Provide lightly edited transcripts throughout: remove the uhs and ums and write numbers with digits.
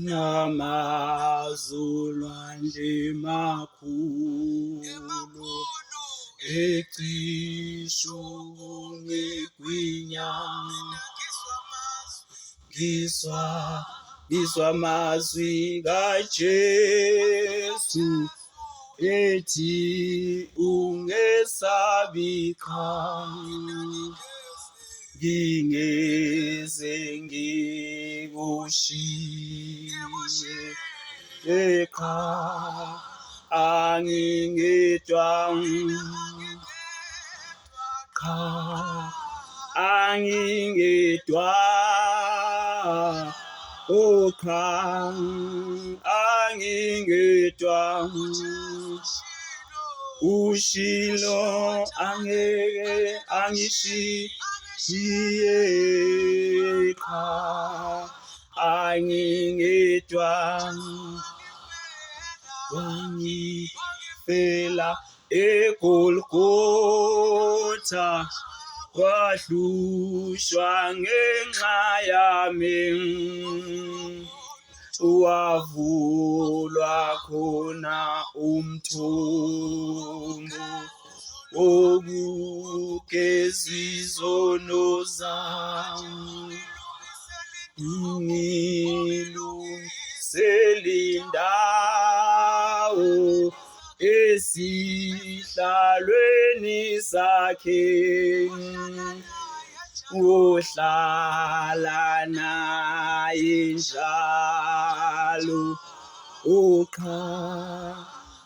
namazulwandle makhulu ecisho ngegwinya ngizwa amazwi kaJesu ethi ungesabika ngingeze ngikushiye ekha angingedwa angingedwa angingedwa ushilo angeke angishiye angingedwa wangifela eGolgotha wahlushwa ngenxa yami wavulwa khona umthombo wokugeza izono zami ngilungisela indawo esihlalweni sakhe wohlala naye njalo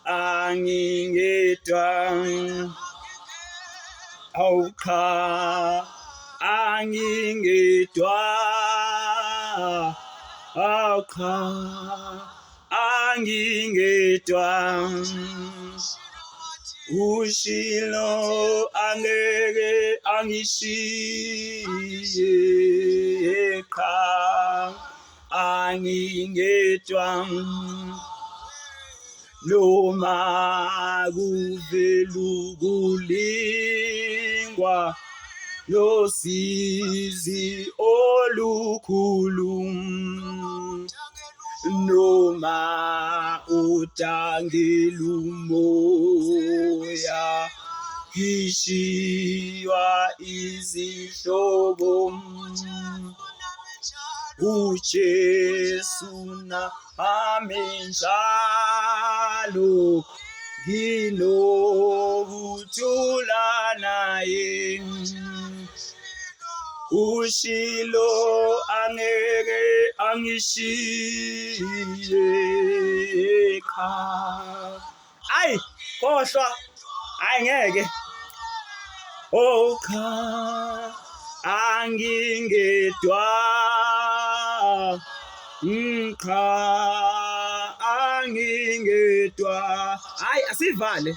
angingedwa angingedwa angingedwa ushilo angeke angishiye angingedwa noma kuvela ukulingwa losizi olukhulu noma udangela umoya ngishiywa izihlobo uJesu nami njalo nginokuthula naye ushilo angeke angishiye ayi khohlwa ayingeke angingedwa angingedwa hayi asivale